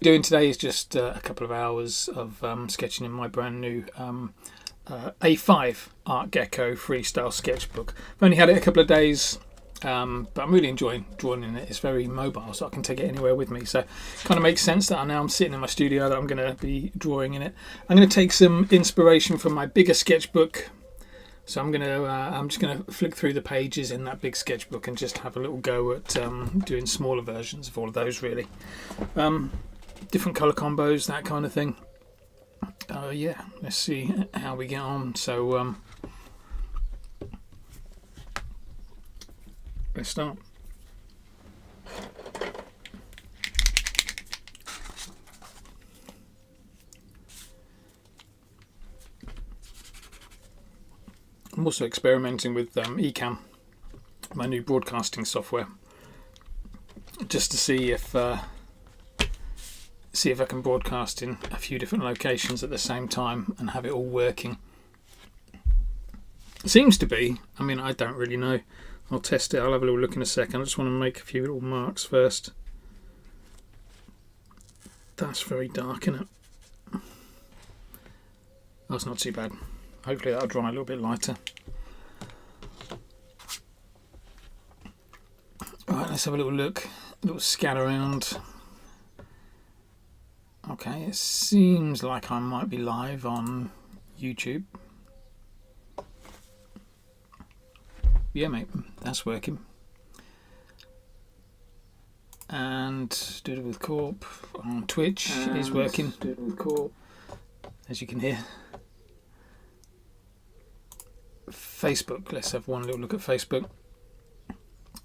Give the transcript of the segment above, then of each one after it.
Doing today is just a couple of hours of sketching in my brand new A5 Artgecko Freestyle sketchbook. I've only had it a couple of days, but I'm really enjoying drawing in it. It's very mobile, so I can take it anywhere with me. So it kind of makes sense that I'm sitting in my studio that I'm going to be drawing in it. I'm going to take some inspiration from my bigger sketchbook. So I'm just going to flick through the pages in that big sketchbook and just have a little go at doing smaller versions of all of those, really. Different colour combos, that kind of thing. Yeah, let's see how we get on. So let's start. I'm also experimenting with Ecamm, my new broadcasting software, just to see if I can broadcast in a few different locations at the same time and have it all working. It seems to be. I mean, I don't really know. I'll test it. I'll have a little look in a second. I just want to make a few little marks first. That's very dark, isn't it? That's not too bad. Hopefully that'll dry a little bit lighter. Alright, let's have a little look. A little scan around. Okay, it seems like I might be live on YouTube. Yeah, mate, that's working. And Doodle with Korp on Twitch is working. Doodle with Korp, as you can hear. Facebook, let's have one little look at Facebook.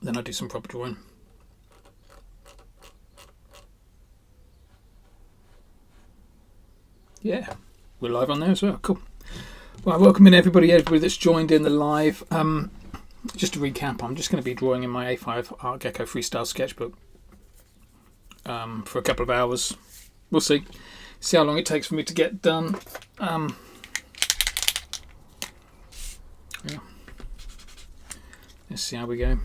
Then I'll do some proper drawing. Yeah, we're live on there as well. Cool. Well, welcome in everybody that's joined in the live. Just to recap, I'm just going to be drawing in my A5 Artgecko Freestyle sketchbook for a couple of hours. We'll see how long it takes for me to get done. Yeah. Let's see how we go.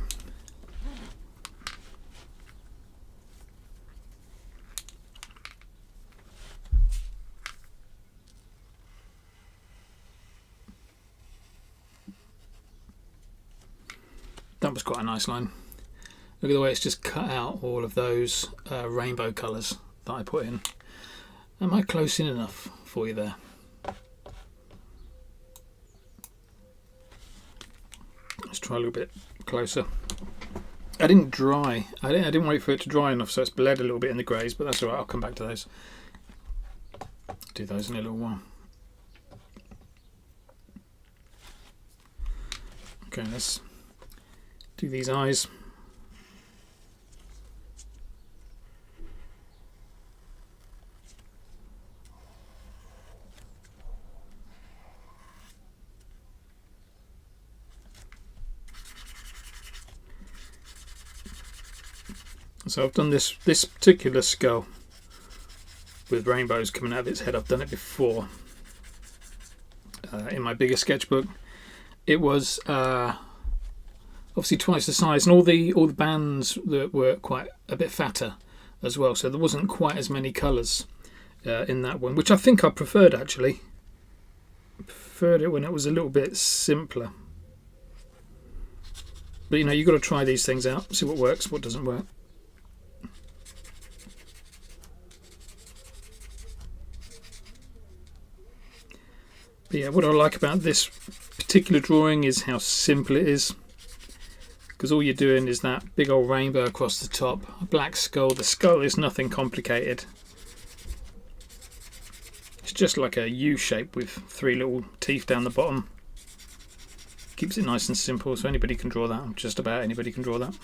That was quite a nice line. Look at the way it's just cut out all of those rainbow colours that I put in. Am I close in enough for you there? Let's try a little bit closer. I didn't dry. I didn't wait for it to dry enough, so it's bled a little bit in the greys, but that's all right. I'll come back to those. Do those in a little while. Okay, let's do these eyes. So I've done this particular skull with rainbows coming out of its head. I've done it before in my bigger sketchbook. It was obviously twice the size, and all the bands that were quite a bit fatter as well, so there wasn't quite as many colours in that one, which I think I preferred actually. I preferred it when it was a little bit simpler. But you know, you've got to try these things out, see what works, what doesn't work. But yeah, what I like about this particular drawing is how simple it is. Because all you're doing is that big old rainbow across the top, a black skull. The skull is nothing complicated. It's just like a U shape with 3 little teeth down the bottom. Keeps it nice and simple, so anybody can draw that. Just about anybody can draw that.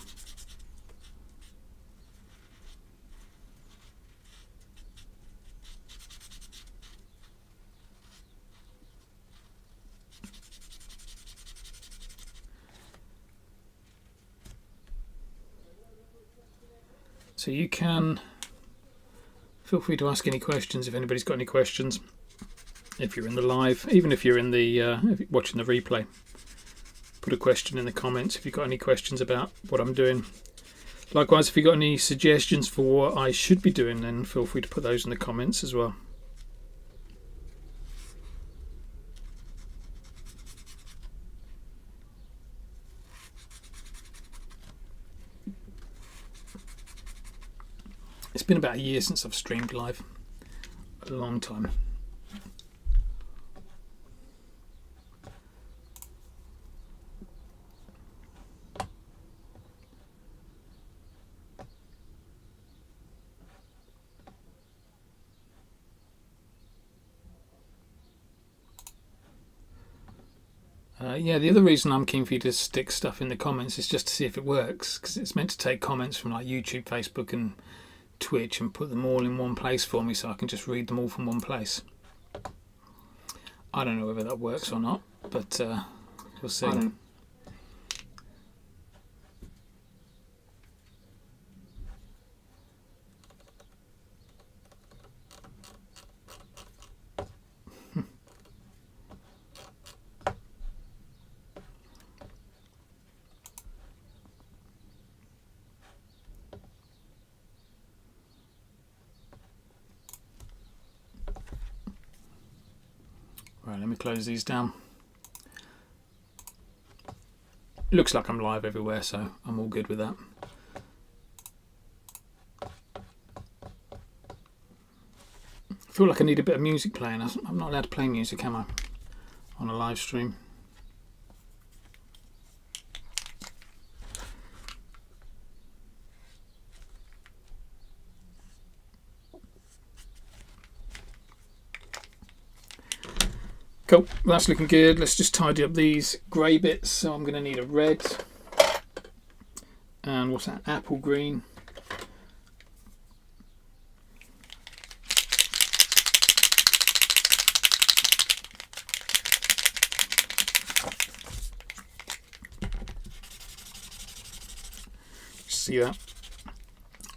So you can feel free to ask any questions if anybody's got any questions. If you're in the live, even if you're in the if you're watching the replay, put a question in the comments if you've got any questions about what I'm doing. Likewise, if you've got any suggestions for what I should be doing, then feel free to put those in the comments as well. It's been about a year since I've streamed live. A long time. Yeah, the other reason I'm keen for you to stick stuff in the comments is just to see if it works, because it's meant to take comments from like YouTube, Facebook and Twitch and put them all in one place for me so I can just read them all from one place. I don't know whether that works or not, but we'll see. Right, let me close these down. Looks like I'm live everywhere, so I'm all good with that. I feel like I need a bit of music playing. I'm not allowed to play music, am I? On a live stream. Cool, that's looking good. Let's just tidy up these grey bits. So I'm going to need a red. And what's that? Apple green. See that?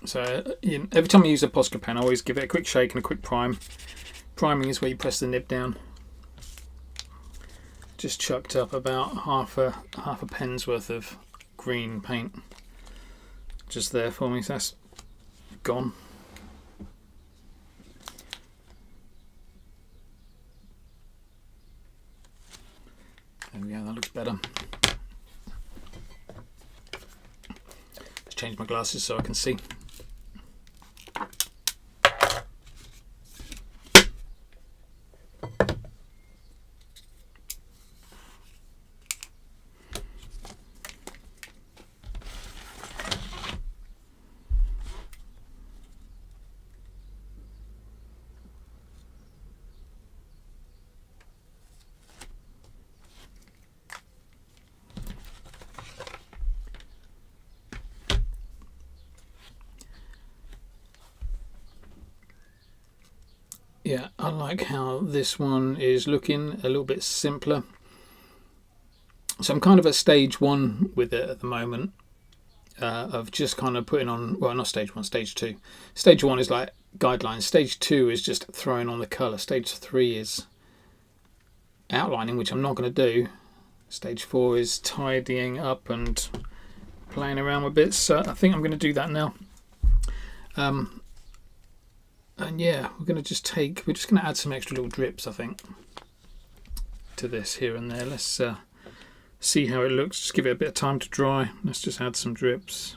So every time I use a Posca pen, I always give it a quick shake and a quick prime. Priming is where you press the nib down. Just chucked up about half a pen's worth of green paint just there for me, so that's gone. There we go, that looks better. Let's change my glasses so I can see. Yeah, I like how this one is looking a little bit simpler. So I'm kind of at stage 1 with it at the moment, of just kind of putting on, well, not stage 1, stage 2. Stage 1 is like guidelines. Stage 2 is just throwing on the colour. Stage 3 is outlining, which I'm not going to do. Stage 4 is tidying up and playing around with bits. So I think I'm going to do that now. And yeah, we're going to add some extra little drips, I think, to this here and there. Let's see how it looks. Just give it a bit of time to dry. Let's just add some drips.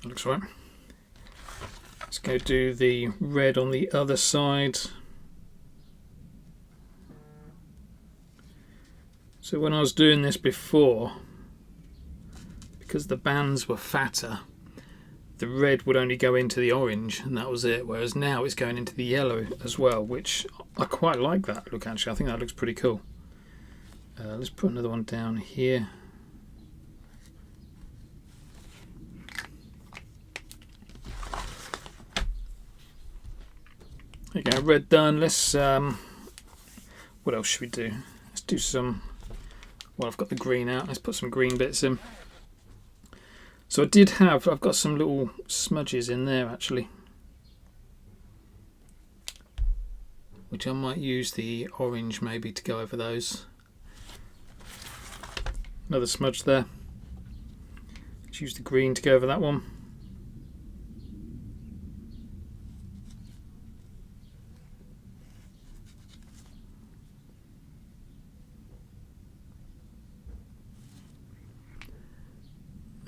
That looks right. Let's go do the red on the other side. So when I was doing this before, because the bands were fatter, the red would only go into the orange and that was it, whereas now it's going into the yellow as well, which I quite like that look actually. I think that looks pretty cool. Let's put another one down here. There you go, red done. Let's what else should we do? Let's do some, well, I've got the green out, let's put some green bits in. So I've got some little smudges in there actually, which I might use the orange maybe to go over those. Another smudge there. Let's use the green to go over that one.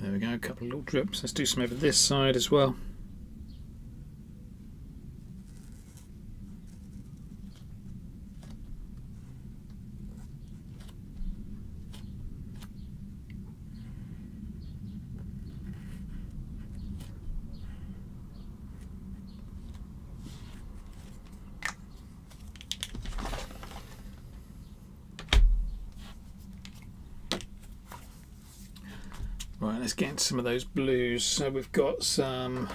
There we go, a couple of little drips. Let's do some over this side as well. Right, let's get into some of those blues. So we've got some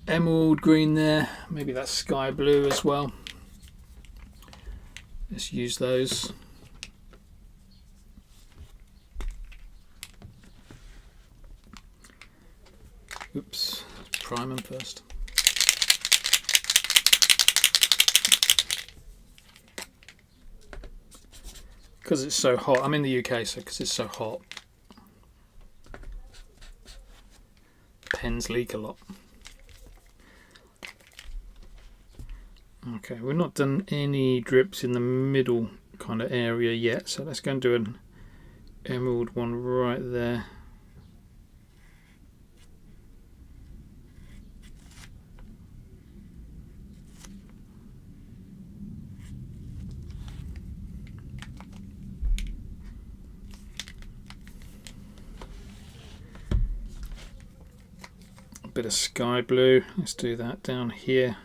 emerald green there, maybe that's sky blue as well. Let's use those. Oops, prime them first. Because it's so hot, I'm in the UK, so because it's so hot, pens leak a lot. Okay, we've not done any drips in the middle kind of area yet, so let's go and do an emerald one right there. Bit of sky blue, let's do that down here.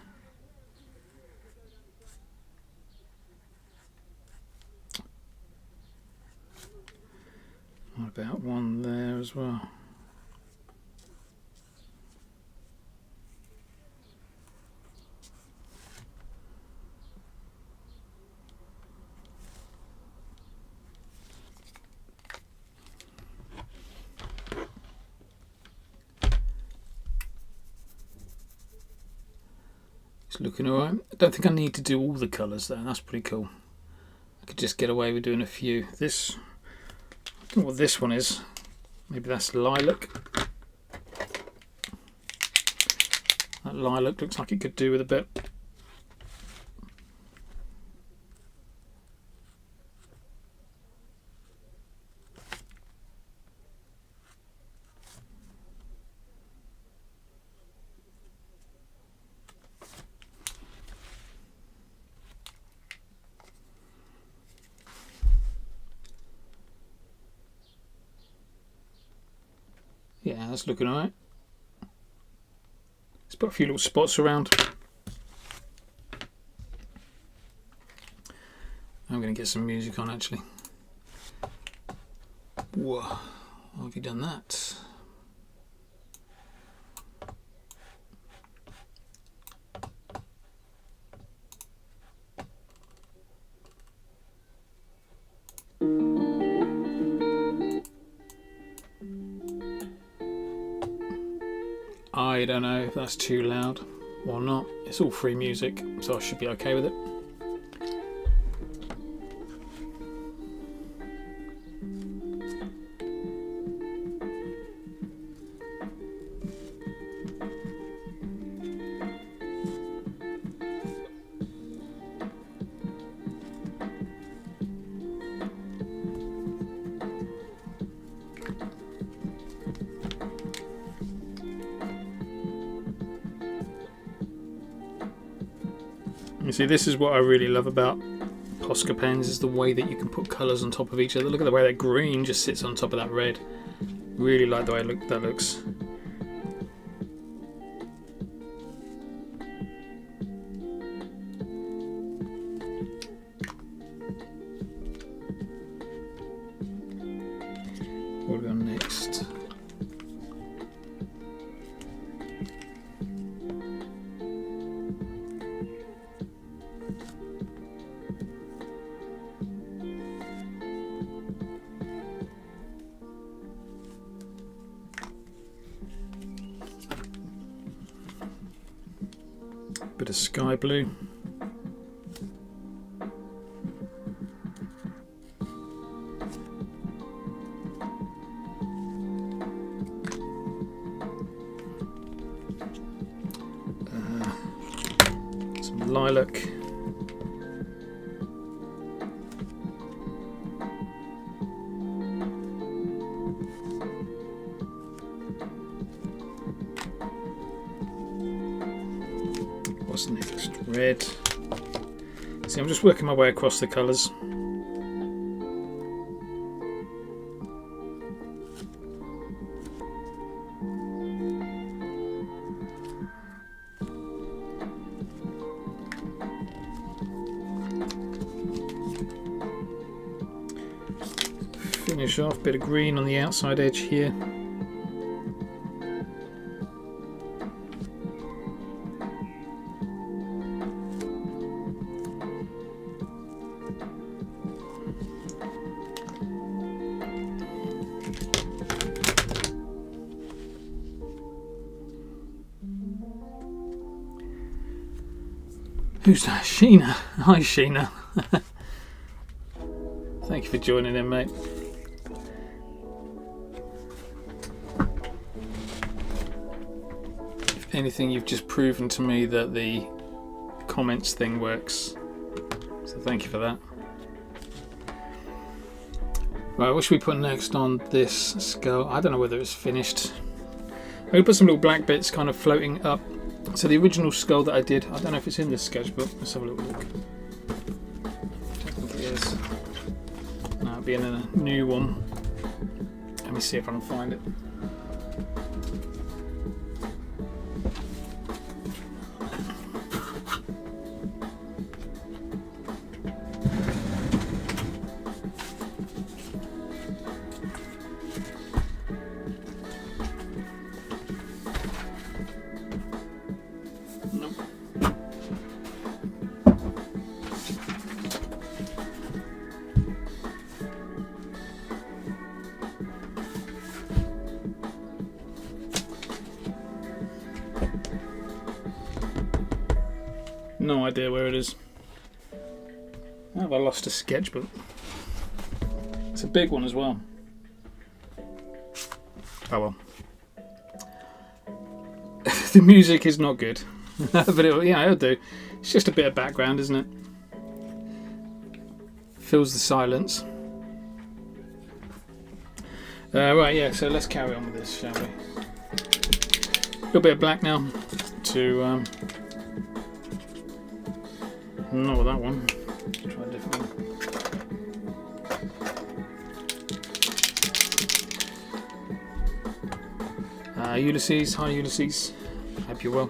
What about one there as well? Looking alright. I don't think I need to do all the colours though, that's pretty cool. I could just get away with doing a few. This, I don't know what this one is. Maybe that's lilac. That lilac looks like it could do with a bit. Yeah, that's looking alright. Let's put a few little spots around. I'm going to get some music on actually. Whoa, how have you done that? I don't know if that's too loud or not. It's all free music, so I should be okay with it. You see, this is what I really love about Posca pens, is the way that you can put colours on top of each other. Look at the way that green just sits on top of that red. Really like the way that looks. What have we got next? Bit of sky blue. Some lilac. What's next? Red. See, I'm just working my way across the colours. Finish off, bit of green on the outside edge here. Who's that? Sheena. Hi, Sheena. Thank you for joining in, mate. If anything, you've just proven to me that the comments thing works. So thank you for that. Right, what should we put next on this skull? I don't know whether it's finished. I'm going to put some little black bits kind of floating up. So the original skull that I did, I don't know if it's in this sketchbook. Let's have a little look. I think it is. No, it'll be in a new one. Let me see if I can find it. No idea where it is. Oh, I lost a sketchbook. It's a big one as well. Oh well. The music is not good, but it'll do. It's just a bit of background, isn't it? Fills the silence. Right, yeah. So let's carry on with this, shall we? A little bit of black now to. Not with that one. Try a different one. Ulysses, hi Ulysses. Hope you're well.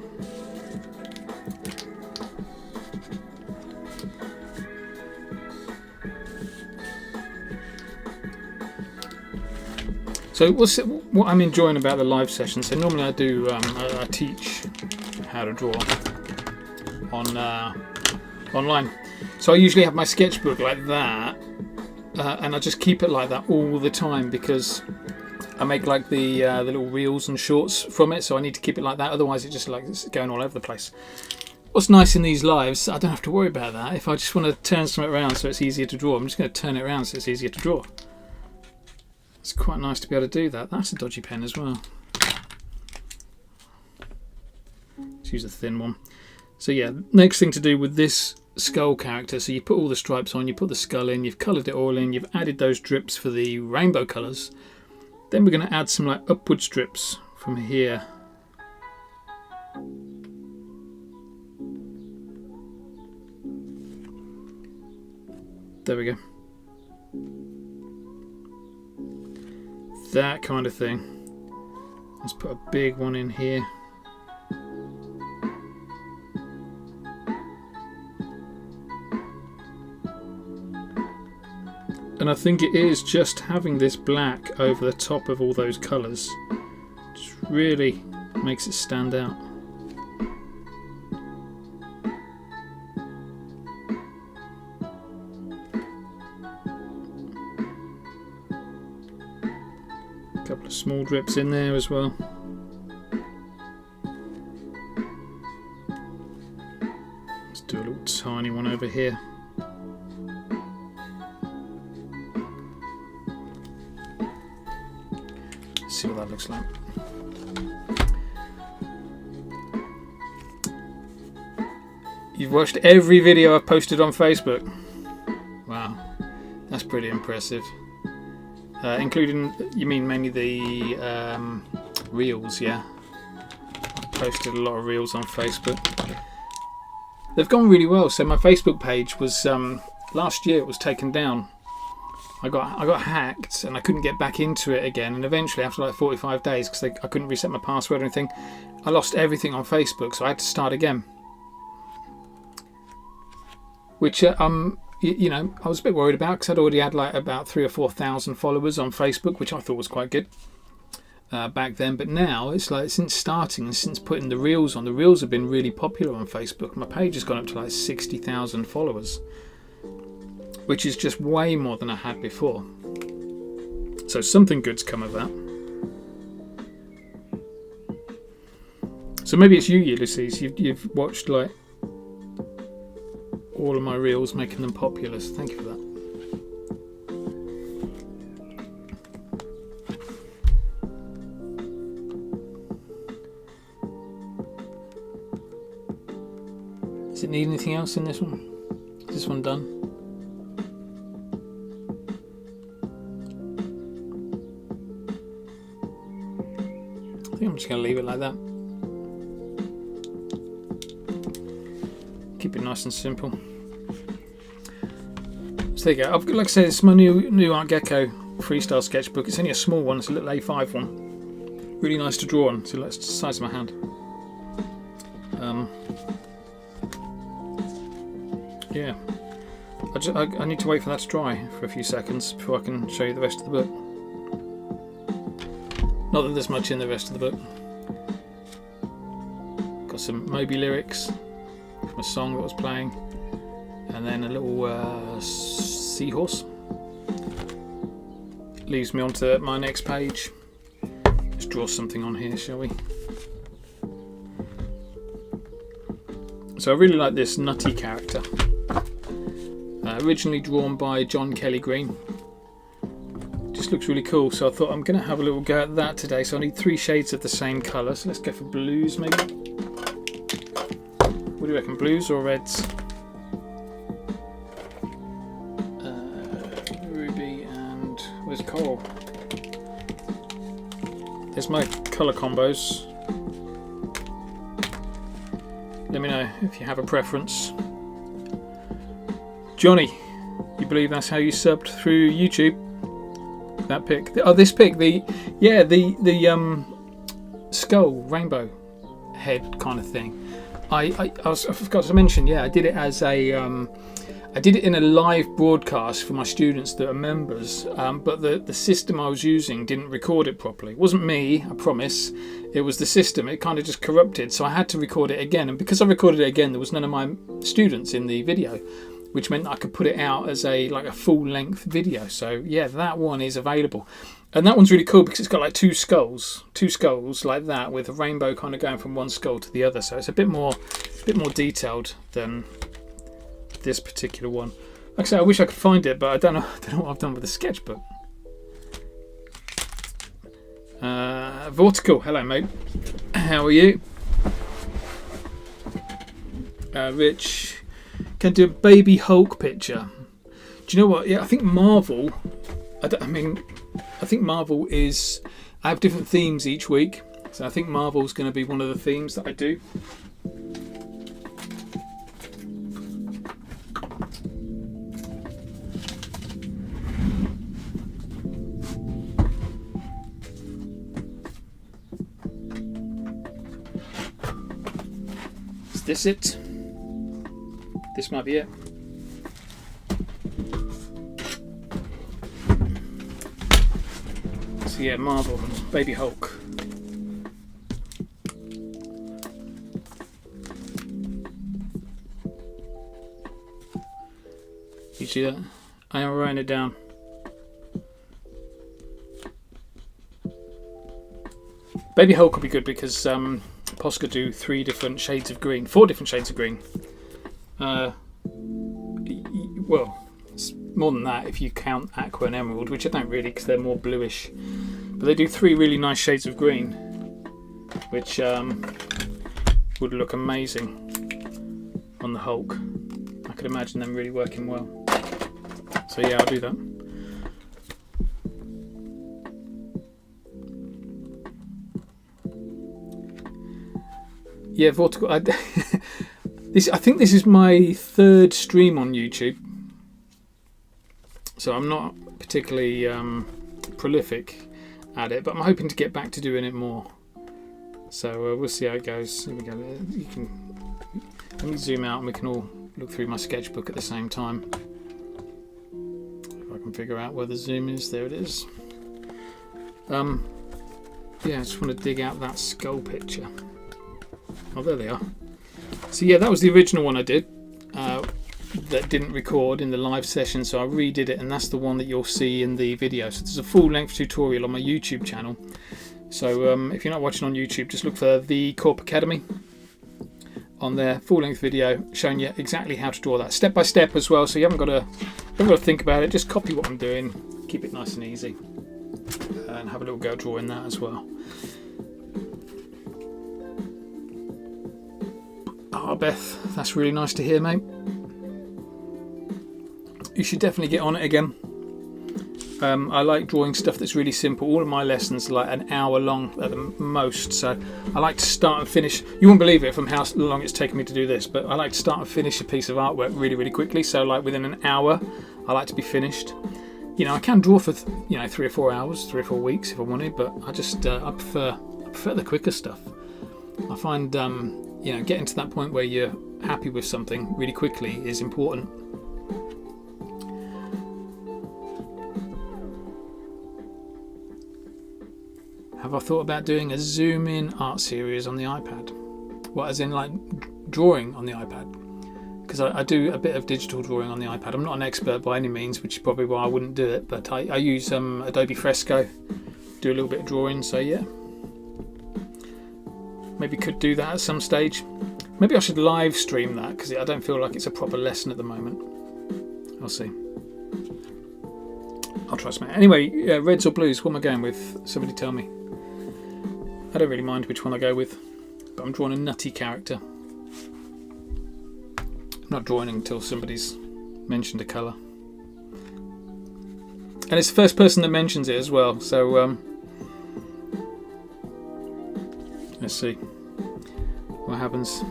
So what I'm enjoying about the live session? So normally I do I teach how to draw on. Online. So I usually have my sketchbook like that, and I just keep it like that all the time because I make like the little reels and shorts from it. So I need to keep it like that. Otherwise, it's going all over the place. What's nice in these lives, I don't have to worry about that. If I just want to turn something around so it's easier to draw, I'm just going to turn it around so it's easier to draw. It's quite nice to be able to do that. That's a dodgy pen as well. Let's use a thin one. So yeah, next thing to do with this skull character, so you put all the stripes on, you put the skull in, you've coloured it all in, you've added those drips for the rainbow colours. Then we're going to add some like upward strips from here. There we go. That kind of thing. Let's put a big one in here. And I think it is just having this black over the top of all those colours just really makes it stand out. A couple of small drips in there as well. tiny one over here. Let's see what that looks like. You've watched every video I've posted on Facebook. Wow, that's pretty impressive. Including, you mean mainly the reels, yeah? I posted a lot of reels on Facebook. They've gone really well. So my Facebook page was, last year it was taken down. I got hacked and I couldn't get back into it again. And eventually, after like 45 days, because I couldn't reset my password or anything, I lost everything on Facebook. So I had to start again. Which, you know, I was a bit worried about because I'd already had like about 3,000 or 4,000 followers on Facebook, which I thought was quite good back then. But now it's like since starting and since putting the reels on, the reels have been really popular on Facebook. My page has gone up to like 60,000 followers, which is just way more than I had before. So something good's come of that. So maybe it's you, Ulysses. You've watched like all of my reels, making them popular, so thank you for that. Does it need anything else in this one? Is this one done? I think I'm just going to leave it like that. Keep it nice and simple. So there you go. Like I said, it's my new Artgecko Freestyle sketchbook. It's only a small one. It's a little A5 one. Really nice to draw on. So that's the size of my hand. Yeah. I need to wait for that to dry for a few seconds before I can show you the rest of the book. Not that there's much in the rest of the book. Got some Moby lyrics from a song that was playing, and then a little seahorse. Leaves me onto my next page. Let's draw something on here, shall we? So I really like this nutty character. Originally drawn by John Kelly Green. Just looks really cool, so I thought I'm going to have a little go at that today. So I need 3 shades of the same colour, so let's go for blues maybe. What do you reckon, blues or reds? Ruby and where's coral? There's my colour combos. Let me know if you have a preference. Johnny, you believe that's how you subbed through YouTube? That pic. Oh, this pic. The skull rainbow head kind of thing. I forgot to mention. Yeah, I did it as a. I did it in a live broadcast for my students that are members, but the system I was using didn't record it properly. It wasn't me, I promise. It was the system. It kind of just corrupted, so I had to record it again. And because I recorded it again, there was none of my students in the video, which meant I could put it out as a full-length video. So yeah, that one is available, and that one's really cool because it's got like two skulls like that, with a rainbow kind of going from one skull to the other. So it's a bit more detailed than this particular one. Like I say, I wish I could find it, but I don't know what I've done with the sketchbook. Vortical, hello mate, how are you? Rich can do a baby Hulk picture. Do you know what? Yeah, I think Marvel. I think Marvel is. I have different themes each week, so I think Marvel's going to be one of the themes that I do. Is this it? This might be it. So yeah, Marvel, Baby Hulk. You see that? I am writing it down. Baby Hulk will be good because Posca do 4 different shades of green. Well, it's more than that if you count aqua and emerald, which I don't really because they're more bluish. But they do 3 really nice shades of green, which would look amazing on the Hulk. I could imagine them really working well. So yeah, I'll do that. Yeah, Vortical. I think this is my 3rd stream on YouTube, so I'm not particularly prolific at it, but I'm hoping to get back to doing it more. So we'll see how it goes. Here we go. Let me zoom out and we can all look through my sketchbook at the same time. If I can figure out where the zoom is, there it is. Yeah, I just want to dig out that skull picture. Oh, there they are. So yeah, that was the original one I did that didn't record in the live session, so I redid it, and that's the one that you'll see in the video. So there's a full-length tutorial on my YouTube channel. So if you're not watching on YouTube, just look for the Korp Academy on their full-length video showing you exactly how to draw that step by step as well. So you haven't got to think about it. Just copy what I'm doing, keep it nice and easy, and have a little go drawing that as well. Oh, Beth, that's really nice to hear, mate. You should definitely get on it again. I like drawing stuff that's really simple. All of my lessons are like an hour long at the most, so I like to start and finish. You won't believe it from how long it's taken me to do this, but I like to start and finish a piece of artwork really, really quickly. So like within an hour, I like to be finished. You know, I can draw for 3 or 4 hours, 3 or 4 weeks if I wanted, but I just I prefer the quicker stuff. I find getting to that point where you're happy with something really quickly is important. Have I thought about doing a zoom in art series on the iPad? What, as in like drawing on the iPad? Because I do a bit of digital drawing on the iPad. I'm not an expert by any means, which is probably why I wouldn't do it, but I use Adobe Fresco, do a little bit of drawing, so yeah. Maybe could do that at some stage. Maybe I should live stream that because I don't feel like it's a proper lesson at the moment. I'll see. I'll try something. Anyway, reds or blues, what am I going with? Somebody tell me. I don't really mind which one I go with, but I'm drawing a nutty character. I'm not drawing until somebody's mentioned a colour. And it's the first person that mentions it as well, so let's see what happens.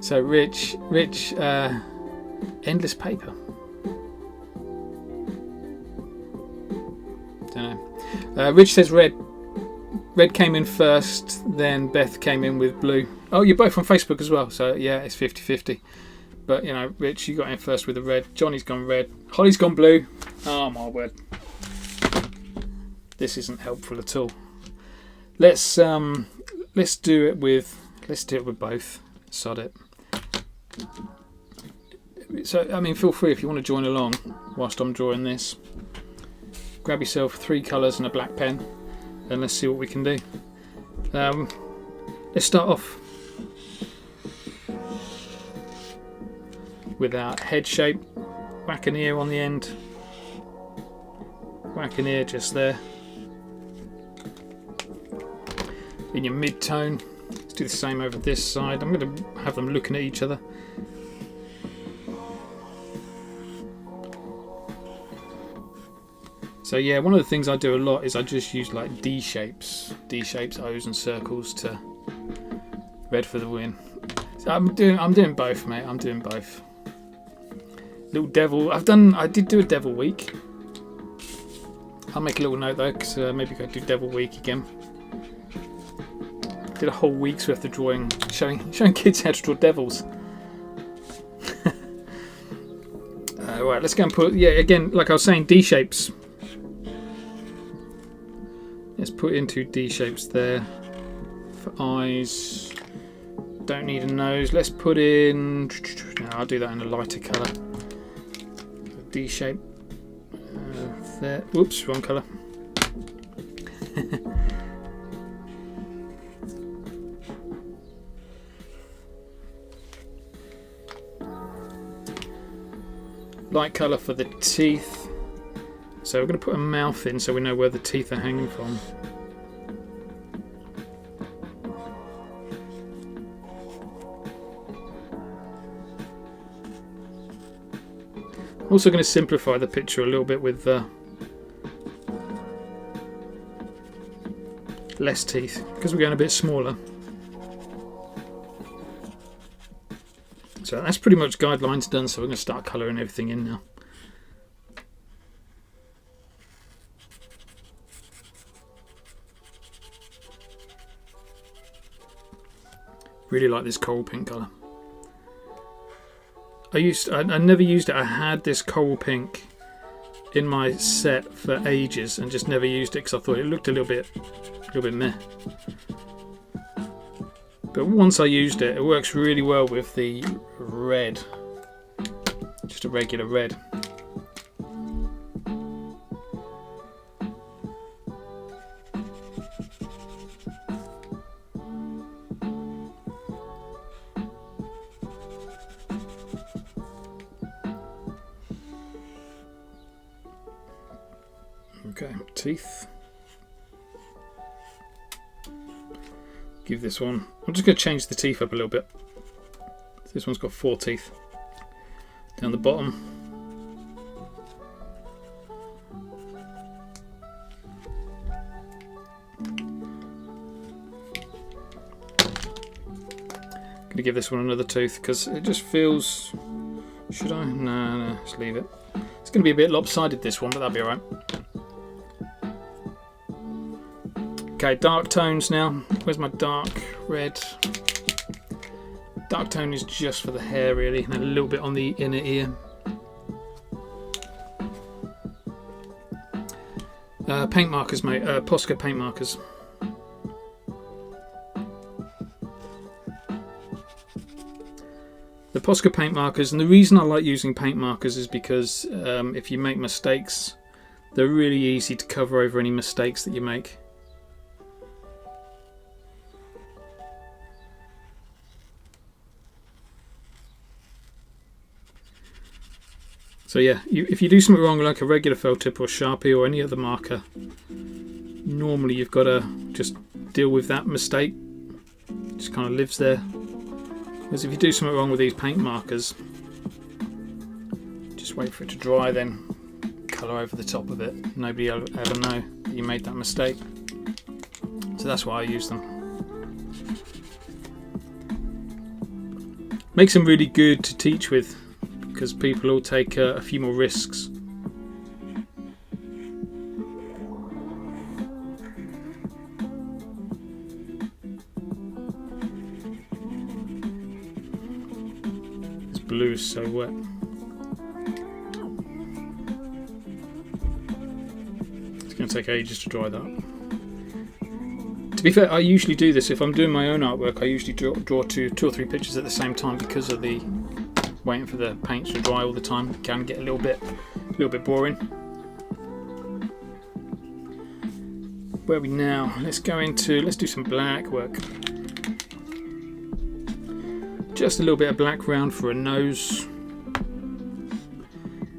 So Rich, endless paper. Don't know. Rich says red. Red came in first, then Beth came in with blue. Oh, you're both on Facebook as well, so yeah, it's 50-50. But you know, Rich, you got in first with the red. Johnny's gone red. Holly's gone blue. Oh my word, this isn't helpful at all. Let's do it with both. Sod it. So I mean, feel free if you want to join along whilst I'm drawing this. Grab yourself 3 colours and a black pen, and let's see what we can do. Let's start off with our head shape. Whack an ear on the end. Whack an ear just there. In your mid-tone, let's do the same over this side. I'm going to have them looking at each other. So yeah, one of the things I do a lot is I just use like D shapes, O's and circles to red for the win. So I'm doing both, mate. I'm doing both. Little devil. I did do a devil week. I'll make a little note though, because maybe go do devil week again. Did a whole week's worth of drawing, showing kids how to draw devils. Right, let's go and put, yeah, again, like I was saying, D shapes. Let's put into D shapes there. For eyes, don't need a nose. Let's put in, no, I'll do that in a lighter colour. D shape. There. Whoops, wrong colour. light colour for the teeth. So we're going to put a mouth in so we know where the teeth are hanging from. Also going to simplify the picture a little bit with less teeth because we're going a bit smaller. So that's pretty much guidelines done, so we're going to start colouring everything in now. Really like this coral pink colour. I never used it. I had this coral pink in my set for ages and just never used it because I thought it looked a little bit meh. But once I used it, it works really well with the red, just a regular red. Okay, teeth. Give this one, I'm just going to change the teeth up a little bit. This one's got 4 teeth down the bottom. Going to give this one another tooth because it just feels. Should I? No, just leave it. It's going to be a bit lopsided, this one, but that'll be alright. Okay, dark tones now. Where's my dark red? Dark tone is just for the hair really, and a little bit on the inner ear. Paint markers, mate. Posca paint markers. The Posca paint markers, and the reason I like using paint markers is because if you make mistakes, they're really easy to cover over any mistakes that you make. So yeah, if you do something wrong like a regular felt tip or Sharpie or any other marker, normally you've got to just deal with that mistake. It just kind of lives there. Whereas if you do something wrong with these paint markers, just wait for it to dry, then colour over the top of it. Nobody will ever know that you made that mistake. So that's why I use them. Makes them really good to teach with, because people will take a few more risks. This blue is so wet. It's going to take ages to dry that. To be fair, I usually do this if I'm doing my own artwork. I usually draw two or three pictures at the same time because of the waiting for the paint to dry all the time. It can get a little bit boring. Where are we now? Let's do some black work. Just a little bit of black round for a nose.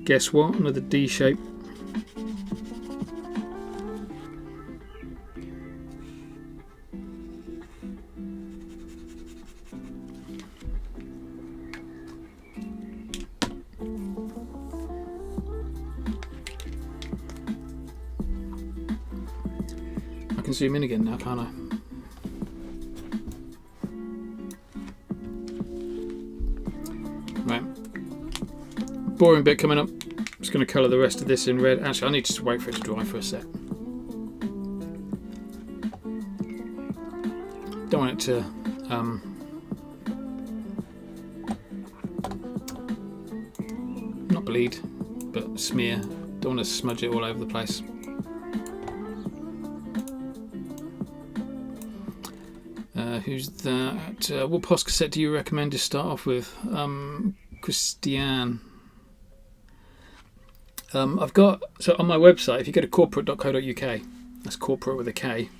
Guess what? Another D shape. I can zoom in again now, can't I? Right. Boring bit coming up. Just going to colour the rest of this in red. Actually, I need to wait for it to dry for a sec. Don't want it to not bleed, but smear. Don't want to smudge it all over the place. Who's that? What Posca set do you recommend to start off with? Christiane. I've got, so on my website, if you go to korp.co.uk, that's corporate with a K.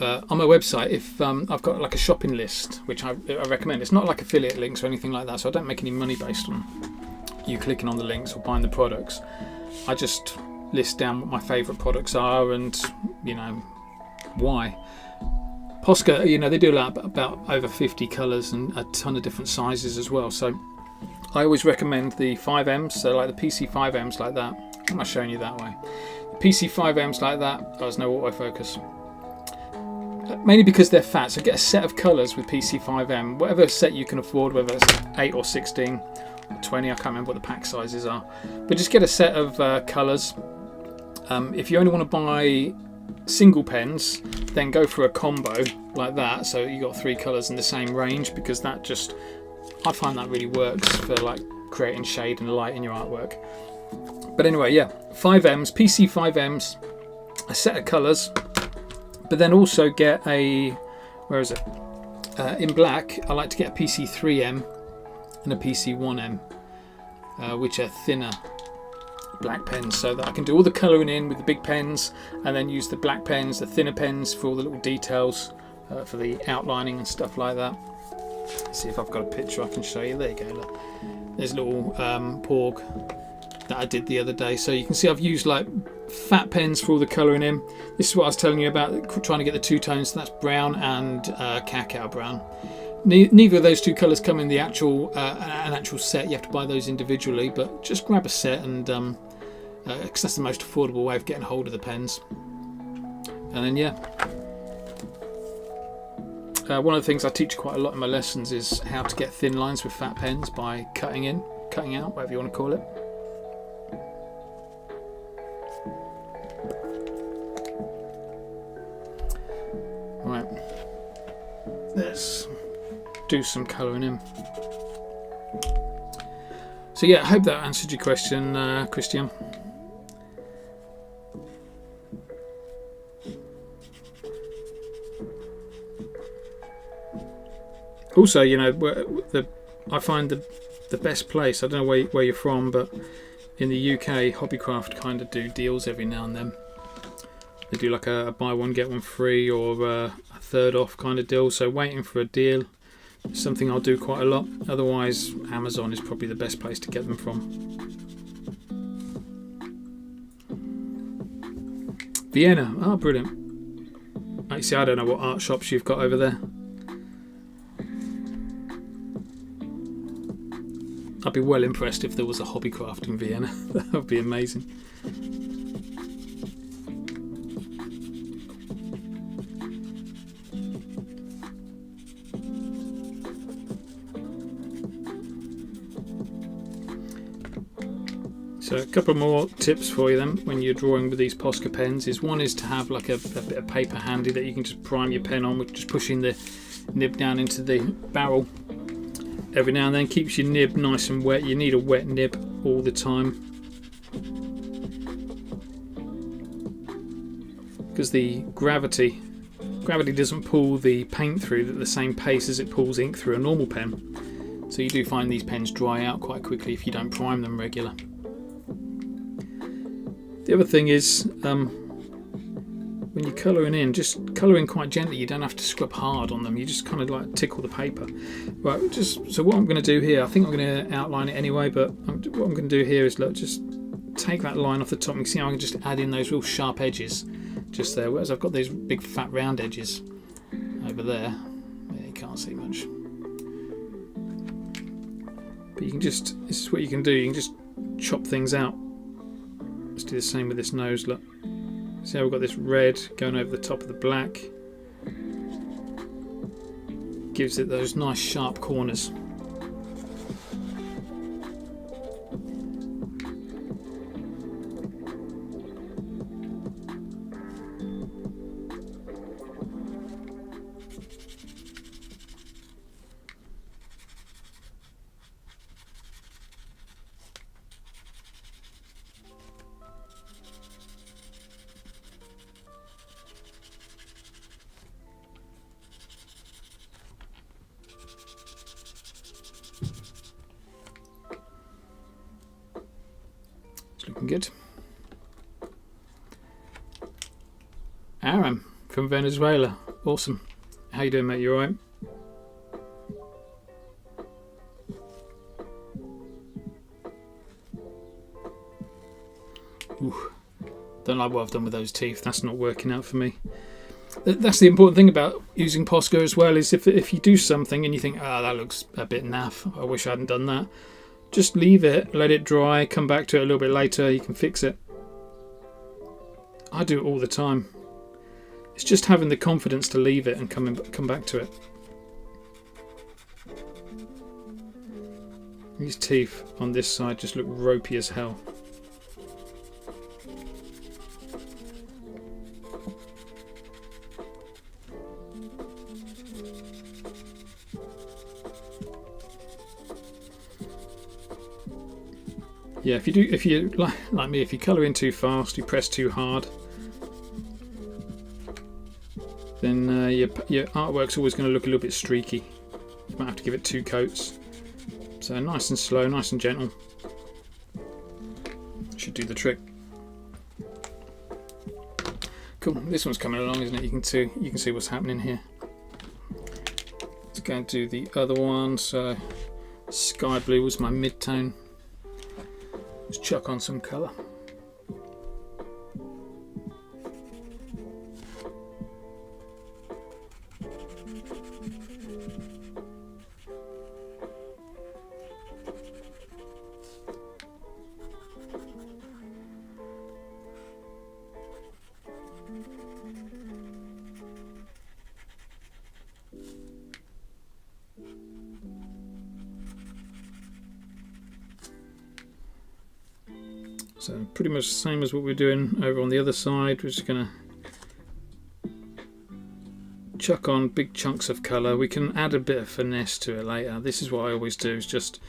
On my website, if I've got like a shopping list, which I recommend. It's not like affiliate links or anything like that, so I don't make any money based you clicking on the links or buying the products. I just list down what my favourite products are and, you know, why. Posca, you know, they do about over 50 colours and a ton of different sizes as well. So I always recommend the 5Ms, so like the PC5Ms like that. I'm not showing you that way. The PC5Ms like that, there's no autofocus. Mainly because they're fat, so get a set of colours with PC5M, whatever set you can afford, whether it's 8 or 16 or 20, I can't remember what the pack sizes are. But just get a set of colours. If you only want to buy single pens, then go for a combo like that, so you got 3 colours in the same range, because that just, I find that really works for like creating shade and light in your artwork. But anyway, yeah, 5Ms, PC5Ms, a set of colours. But then also get a, where is it? In black, I like to get a PC3M and a PC1M, which are thinner black pens, so that I can do all the colouring in with the big pens, and then use the black pens, the thinner pens, for all the little details, for the outlining and stuff like that. Let's see if I've got a picture I can show you. There you go. Look. There's a little porg that I did the other day, so you can see I've used like fat pens for all the colouring in. This is what I was telling you about, trying to get the 2 tones, so that's brown and cacao brown. Neither of those 2 colours come in the actual an actual set. You have to buy those individually, but just grab a set, and because that's the most affordable way of getting hold of the pens. And then yeah, one of the things I teach quite a lot in my lessons is how to get thin lines with fat pens by cutting out, whatever you want to call it. Right, let's do some colouring in. So yeah, I hope that answered your question, Christian. Also, you know, I find the best place, I don't know where you're from, but in the UK, Hobbycraft kind of do deals every now and then. They do like a buy one get one free, or a third off kind of deal. So waiting for a deal is something I'll do quite a lot. Otherwise, Amazon is probably the best place to get them from. Vienna, oh brilliant. Like you see, I don't know what art shops you've got over there. I'd be well impressed if there was a Hobbycraft in Vienna. That would be amazing. So a couple more tips for you then when you're drawing with these Posca pens is, one is to have like a bit of paper handy that you can just prime your pen on with just pushing the nib down into the barrel every now and then. Keeps your nib nice and wet. You need a wet nib all the time, because the gravity doesn't pull the paint through at the same pace as it pulls ink through a normal pen. So you do find these pens dry out quite quickly if you don't prime them regular. The other thing is, when you're colouring in, just colour in quite gently. You don't have to scrub hard on them. You just kind of like tickle the paper. Right, so what I'm going to do here, I think I'm going to outline it anyway, but what I'm going to do here is, look, just take that line off the top. You can see how I can just add in those real sharp edges just there, whereas I've got these big fat round edges over there. Yeah, you can't see much. But you can just, this is what you can do, you can just chop things out. Let's do the same with this nose, look. See how we've got this red going over the top of the black? Gives it those nice sharp corners. Looking good. Aaron from Venezuela, awesome. How you doing, mate? You alright? Ooh, don't like what I've done with those teeth. That's not working out for me. That's the important thing about using Posca as well, is if you do something and you think, that looks a bit naff, I wish I hadn't done that, just leave it, let it dry, come back to it a little bit later, you can fix it. I do it all the time. It's just having the confidence to leave it and come back to it. These teeth on this side just look ropey as hell. Yeah, if you like me, if you colour in too fast, you press too hard, then your artwork's always going to look a little bit streaky. You might have to give it 2 coats. So nice and slow, nice and gentle. Should do the trick. Cool. This one's coming along, isn't it? You can see what's happening here. Let's go and do the other one. So sky blue was my mid-tone. Let's chuck on some colour. So pretty much the same as what we're doing over on the other side. We're just going to chuck on big chunks of colour. We can add a bit of finesse to it later. This is what I always do, is just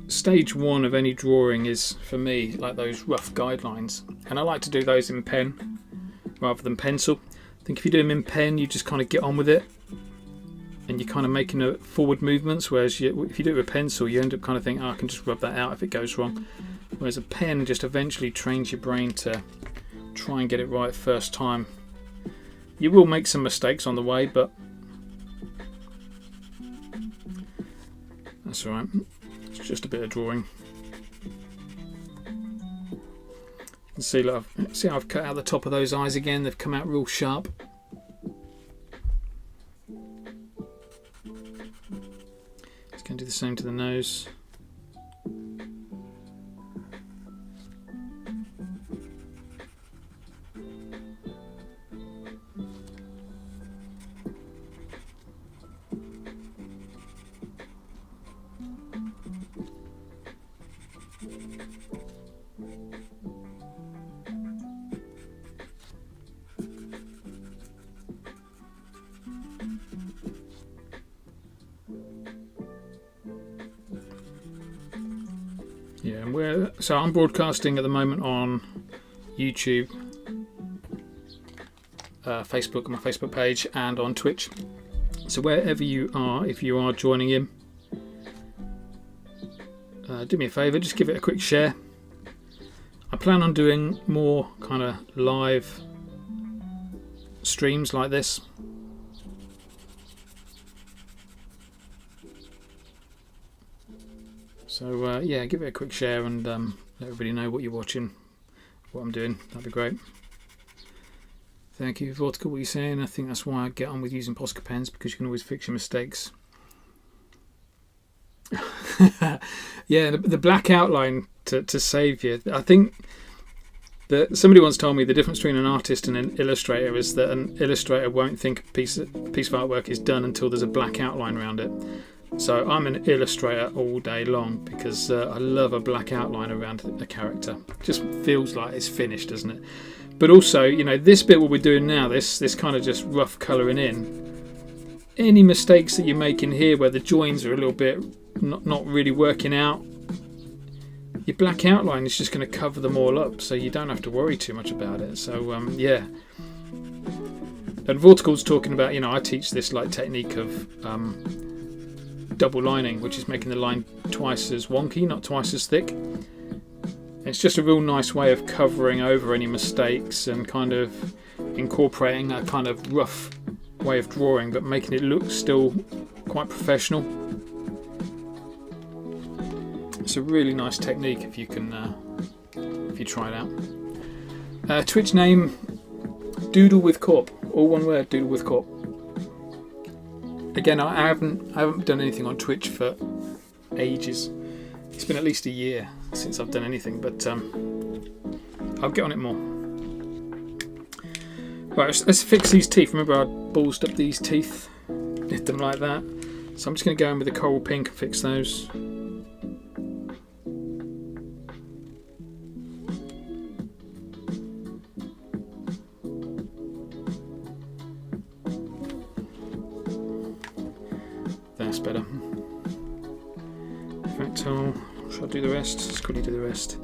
stage 1 of any drawing is, for me, like those rough guidelines. And I like to do those in pen rather than pencil. I think if you do them in pen, you just kind of get on with it. And you're kind of making forward movements, whereas if you do it with a pencil, you end up kind of thinking, I can just rub that out if it goes wrong. Whereas a pen just eventually trains your brain to try and get it right first time. You will make some mistakes on the way, but that's alright. It's just a bit of drawing. You can see, see how I've cut out the top of those eyes again. They've come out real sharp. Just going to do the same to the nose. Yeah, and so I'm broadcasting at the moment on YouTube, Facebook, my Facebook page, and on Twitch. So wherever you are, if you are joining in, do me a favour, just give it a quick share. I plan on doing more kind of live streams like this. So yeah, give it a quick share and let everybody know what you're watching, what I'm doing. That'd be great. Thank you, Vertical, what you're saying. I think that's why I get on with using Posca pens, because you can always fix your mistakes. Yeah, the black outline to save you. I think that somebody once told me the difference between an artist and an illustrator is that an illustrator won't think a piece of artwork is done until there's a black outline around it. So I'm an illustrator all day long because I love a black outline around a character. It just feels like it's finished, doesn't it? But also, you know, this bit what we're doing now, this kind of just rough colouring in. Any mistakes that you make in here where the joins are a little bit not really working out, your black outline is just going to cover them all up, so you don't have to worry too much about it. So yeah. And Vertical's talking about, you know, I teach this like technique of double lining, which is making the line twice as wonky, not twice as thick. It's just a real nice way of covering over any mistakes and kind of incorporating a kind of rough way of drawing, but making it look still quite professional. It's a really nice technique if you can if you try it out. Twitch name, Doodle with Korp. All one word, Doodle with Korp. Again, I haven't done anything on Twitch for ages. It's been at least a year since I've done anything, but I'll get on it more. Right, let's fix these teeth. Remember I ballsed up these teeth, did them like that. So I'm just going to go in with the coral pink and fix those. That's better. Fractal. Shall I do the rest? Let's quickly do the rest.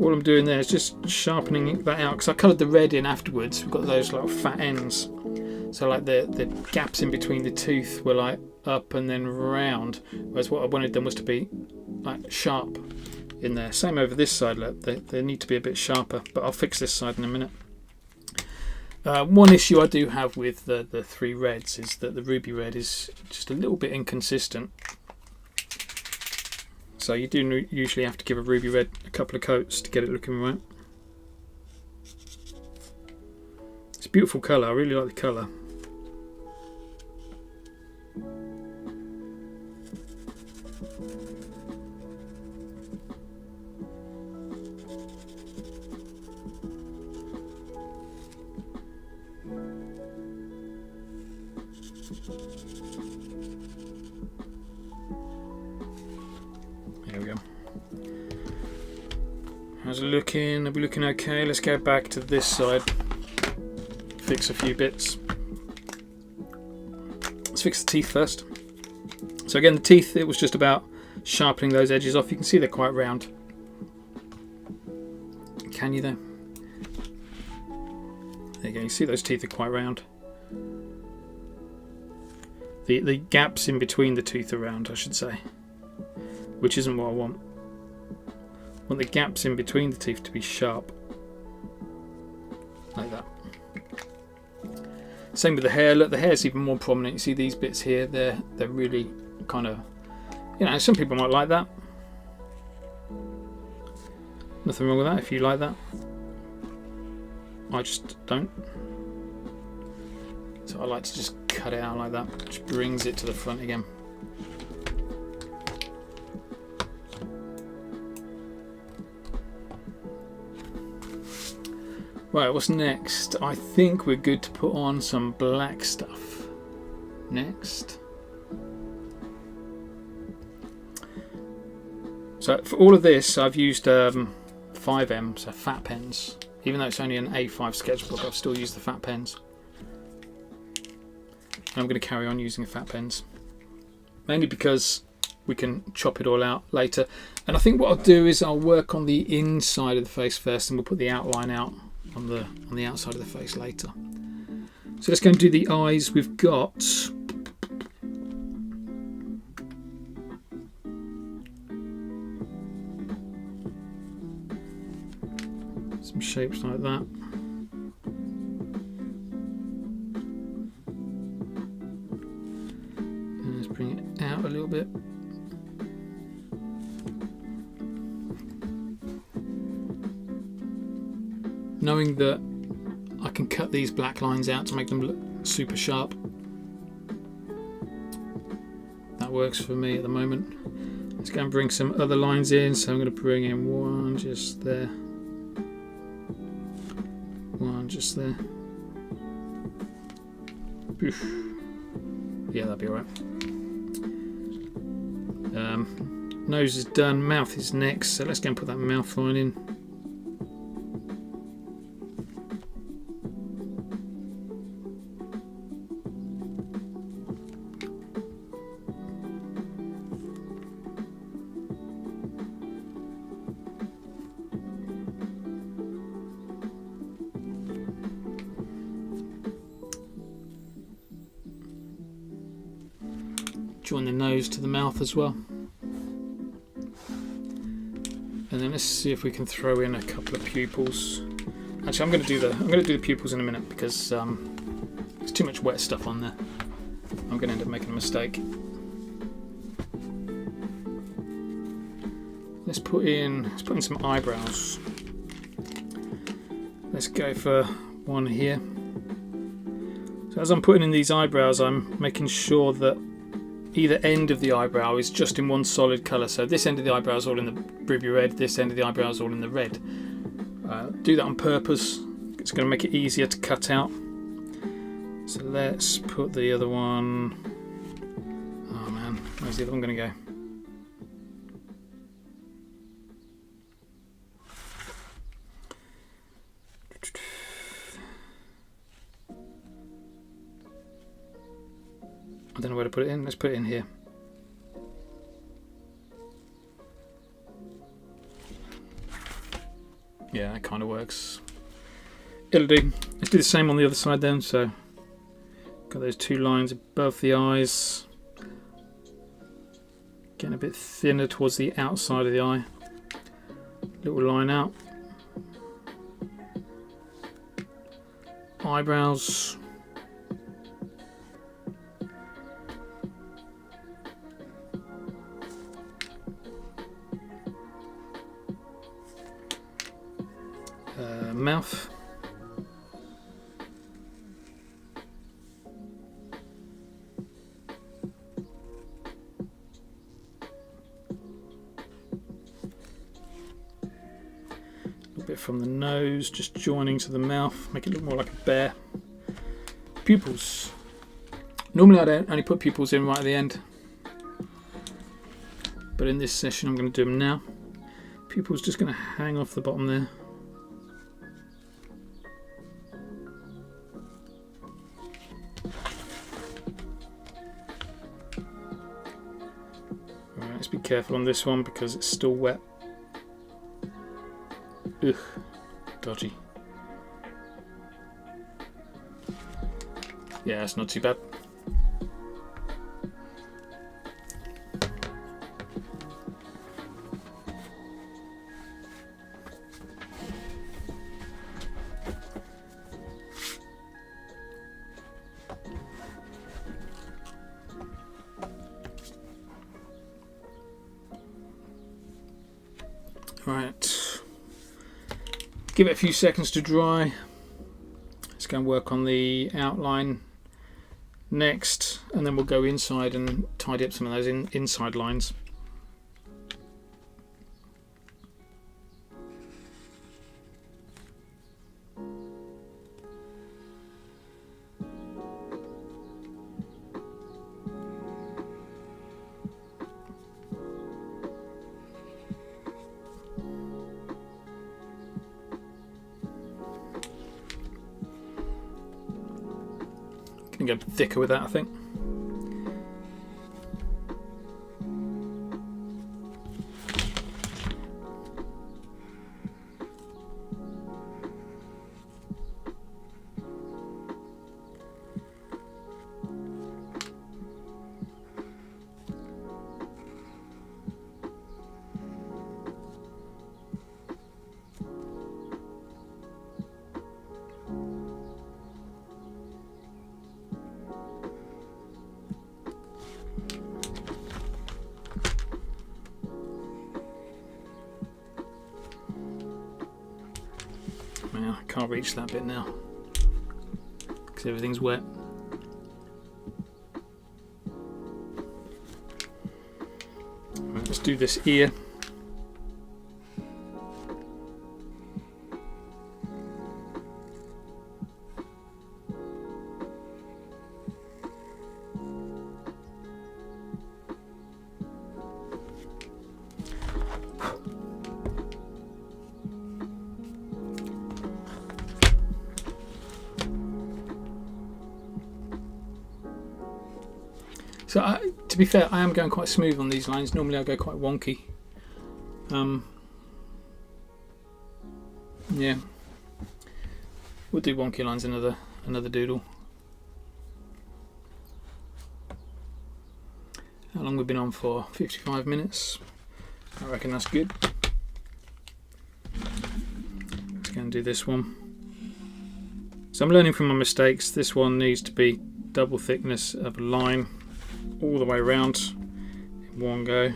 All I'm doing there is just sharpening that out because I coloured the red in afterwards. We've got those little fat ends, so like the gaps in between the tooth were like up and then round, whereas what I wanted them was to be like sharp in there. Same over this side. Look, they need to be a bit sharper, but I'll fix this side in a minute. One issue I do have with the three reds is that the ruby red is just a little bit inconsistent. So you do usually have to give a ruby red a couple of coats to get it looking right. It's a beautiful colour, I really like the colour. There we go. How's it looking? Are we looking okay? Let's go back to this side. Fix a few bits. Let's fix the teeth first. So again, the teeth, it was just about sharpening those edges off. You can see they're quite round. Can you though? There you go, you see those teeth are quite round. The gaps in between the teeth are round, I should say. Which isn't what I want. I want the gaps in between the teeth to be sharp. Like that. Same with the hair. Look, the hair's even more prominent. You see these bits here, they're really kind of, you know, some people might like that. Nothing wrong with that if you like that. I just don't. So I like to just cut it out like that, which brings it to the front again. Right, what's next? I think we're good to put on some black stuff. Next. So for all of this, I've used 5M, so fat pens. Even though it's only an A5 sketchbook, I've still used the fat pens. And I'm going to carry on using the fat pens. Mainly because we can chop it all out later. And I think what I'll do is I'll work on the inside of the face first, and we'll put the outline out on the outside of the face later. So let's go and do the eyes. We've got some shapes like that. And let's bring it out a little bit. Knowing that I can cut these black lines out to make them look super sharp. That works for me at the moment. Let's go and bring some other lines in. So I'm going to bring in one just there. One just there. Oof. Yeah, that'll be alright. Nose is done, mouth is next. So let's go and put that mouth line in. Join the nose to the mouth as well, and then let's see if we can throw in a couple of pupils. Actually, I'm going to do the pupils in a minute because there's too much wet stuff on there. I'm going to end up making a mistake. let's put in some eyebrows. Let's go for one here. So as I'm putting in these eyebrows, I'm making sure that either end of the eyebrow is just in one solid colour. So this end of the eyebrow is all in the ruby red, this end of the eyebrow is all in the red. Do that on purpose. It's going to make it easier to cut out. So let's put the other one. Oh man, where's the other one going to go? I don't know where to put it in. Let's put it in here. Yeah, that kind of works. It'll do. Let's do the same on the other side then. So, got those two lines above the eyes. Getting a bit thinner towards the outside of the eye. Little line out. Eyebrows. Mouth. A little bit from the nose, just joining to the mouth, make it look more like a bear. Pupils. Normally I don't only put pupils in right at the end, but in this session I'm going to do them now. Pupils just going to hang off the bottom there. Let's be careful on this one because it's still wet. Ugh, dodgy. Yeah, it's not too bad. Right, give it a few seconds to dry. Let's go and work on the outline next, and then we'll go inside and tidy up some of those inside lines. Gonna go thicker with that, I think. I can't reach that bit now because everything's wet. Right, let's do this ear. So to be fair, I am going quite smooth on these lines. Normally I go quite wonky. Yeah, we'll do wonky lines another doodle. How long we've been on for? 55 minutes. I reckon that's good. Let's go and do this one. So I'm learning from my mistakes. This one needs to be double thickness of a line all the way around in one go.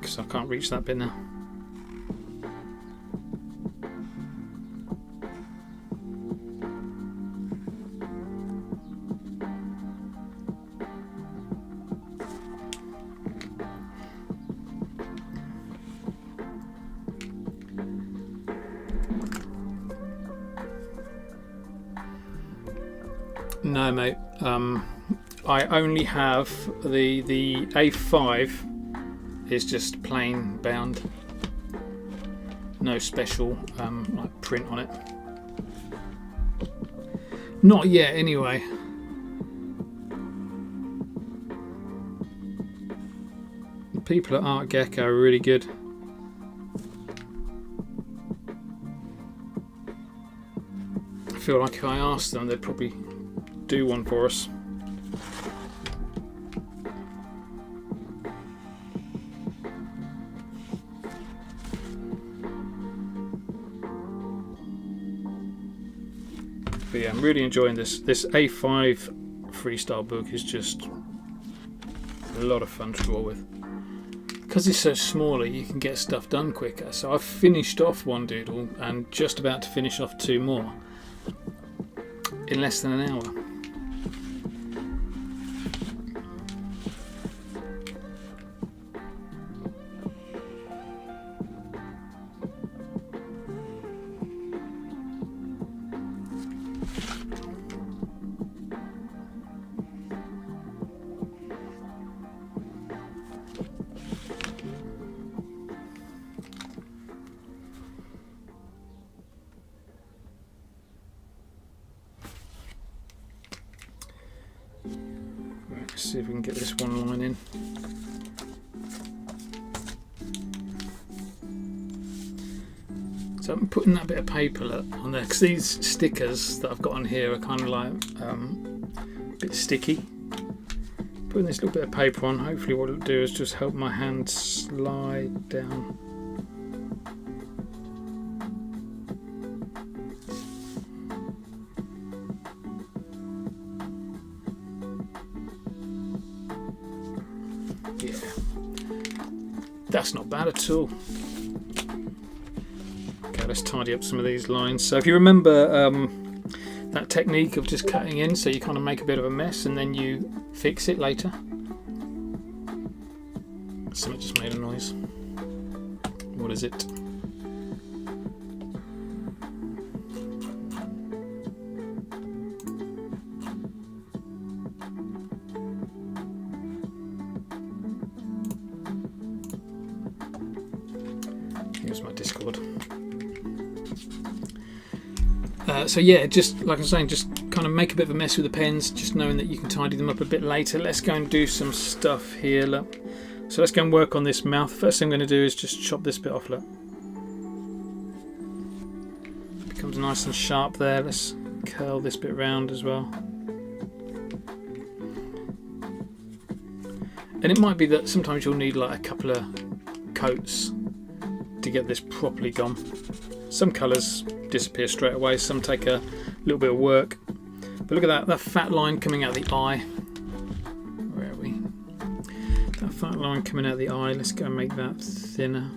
because I can't reach that bit now. No, mate. I only have the A5 is just plain bound. No special like print on it. Not yet, anyway. The people at Artgecko are really good. I feel like if I asked them, they'd probably do one for us. But yeah, I'm really enjoying this. This A5 freestyle book is just a lot of fun to draw with. Because it's so smaller, you can get stuff done quicker. So I've finished off one doodle and just about to finish off 2 more in less than an hour. Let's see if we can get this one line in. So I'm putting that bit of paper on there because these stickers that I've got on here are kind of like a bit sticky. Putting this little bit of paper on, hopefully what it'll do is just help my hand slide down. Yeah, that's not bad at all. Okay, let's tidy up some of these lines. So if you remember that technique of just cutting in, so you kind of make a bit of a mess and then you fix it later. Something just made a noise. What is it? Here's my Discord. So yeah, just like I was saying, just kind of make a bit of a mess with the pens, just knowing that you can tidy them up a bit later. Let's go and do some stuff here. Look. So let's go and work on this mouth. First thing I'm going to do is just chop this bit off. Look. Becomes nice and sharp there. Let's curl this bit round as well. And it might be that sometimes you'll need like a couple of coats to get this properly gone. Some colours disappear straight away, some take a little bit of work. But look at that fat line coming out of the eye. Where are we? That fat line coming out of the eye, let's go and make that thinner.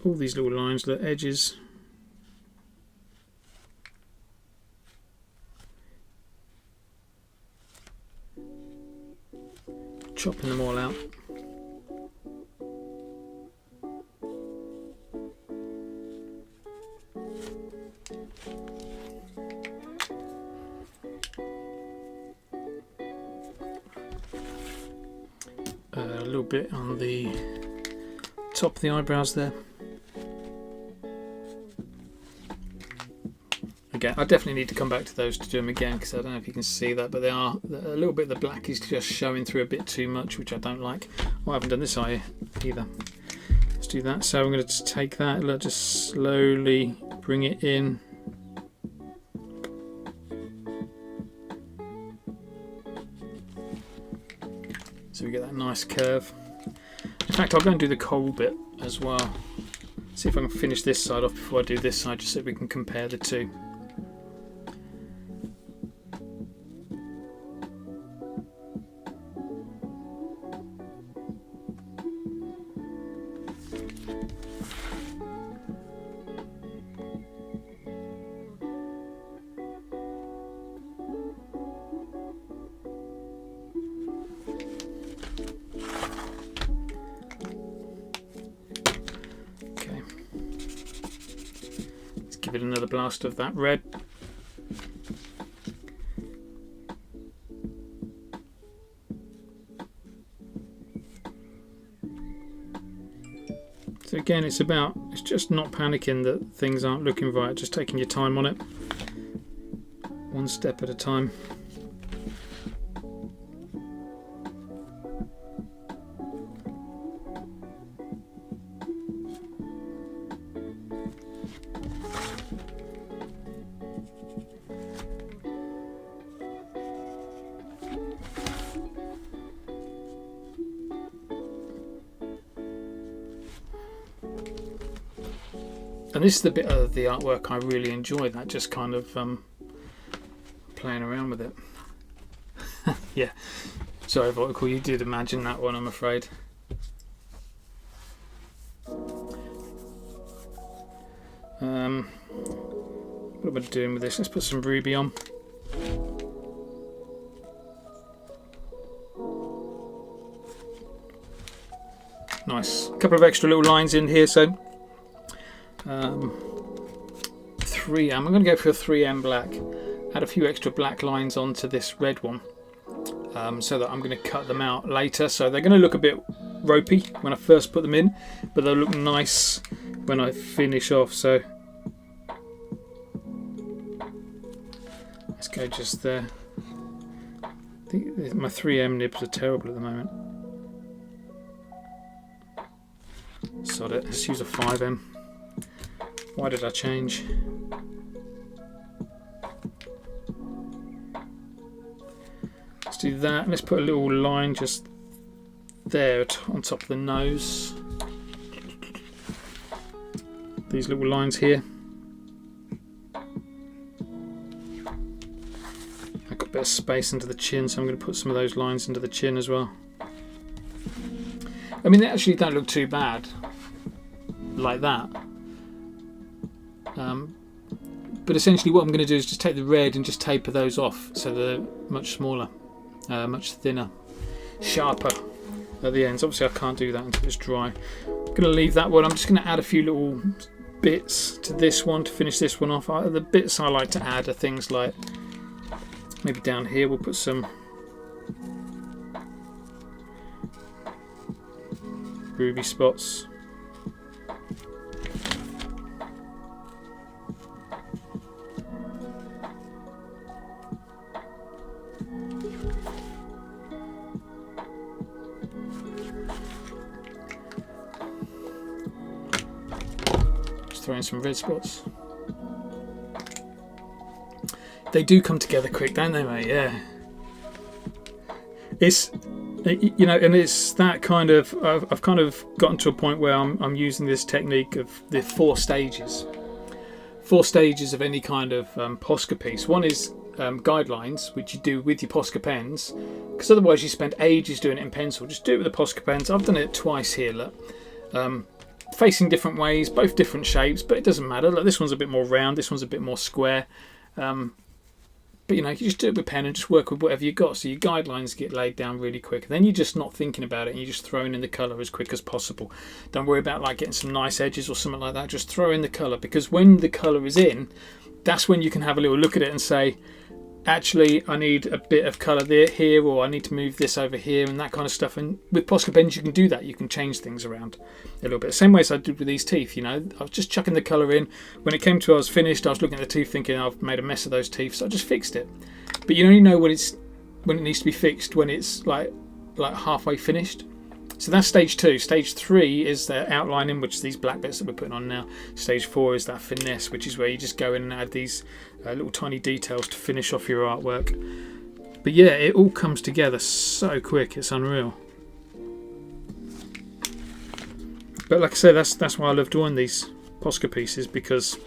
All these little lines, the edges. Chopping them all out. A little bit on the top of the eyebrows there. Again, I definitely need to come back to those to do them again because I don't know if you can see that, but they are a little bit of the black is just showing through a bit too much, which I don't like. Oh, I haven't done this eye either. Let's do that. So I'm going to just take that, let's just slowly bring it in. So we get that nice curve. In fact, I'll go and do the coal bit as well. See if I can finish this side off before I do this side, just so we can compare the two. give it another blast of that red. So again, it's just not panicking that things aren't looking right, just taking your time on it, one step at a time. And this is the bit of the artwork I really enjoy, that just kind of playing around with it. Yeah, sorry Vortical, you did imagine that one, I'm afraid. What am I doing with this? Let's put some ruby on. Nice, a couple of extra little lines in here, so 3M. I'm going to go for a 3M black. Add a few extra black lines onto this red one, so that I'm going to cut them out later. So they're going to look a bit ropey when I first put them in, but they'll look nice when I finish off. So let's go just there. I think my 3M nibs are terrible at the moment. Sod it, let's use a 5M. Why did I change? Let's do that. Let's put a little line just there on top of the nose. These little lines here. I've got a bit of space into the chin, so I'm going to put some of those lines into the chin as well. I mean, they actually don't look too bad like that. But essentially what I'm going to do is just take the red and just taper those off so they're much smaller, much thinner, sharper at the ends. Obviously I can't do that until it's dry. I'm going to leave that one. I'm just going to add a few little bits to this one to finish this one off. The bits I like to add are things like, maybe down here we'll put some ruby spots. Throw in some red spots. They do come together quick, don't they, mate? Yeah. It's, you know, and it's that kind of, I've kind of gotten to a point where I'm using this technique of the 4 stages. 4 stages of any kind of Posca piece. One is guidelines, which you do with your Posca pens, because otherwise you spend ages doing it in pencil. Just do it with the Posca pens. I've done it twice here, look. Facing different ways, both different shapes, but it doesn't matter. Like, this one's a bit more round, this one's a bit more square. But you know, you just do it with pen and just work with whatever you got. So your guidelines get laid down really quick. And then you're just not thinking about it and you're just throwing in the colour as quick as possible. Don't worry about like getting some nice edges or something like that. Just throw in the colour, because when the colour is in, that's when you can have a little look at it and say, actually I need a bit of colour there, here, or I need to move this over here, and that kind of stuff. And with Posca pens you can do that. You can change things around a little bit. Same way as I did with these teeth, you know. I was just chucking the colour in. When it came to I was finished, I was looking at the teeth thinking I've made a mess of those teeth, so I just fixed it. But you only know when it needs to be fixed when it's like halfway finished. So that's stage 2. Stage 3 is the outlining, which is these black bits that we're putting on now. Stage 4 is that finesse, which is where you just go in and add these little tiny details to finish off your artwork. But yeah, it all comes together so quick, it's unreal. But like I say, that's why I love doing these Posca pieces, because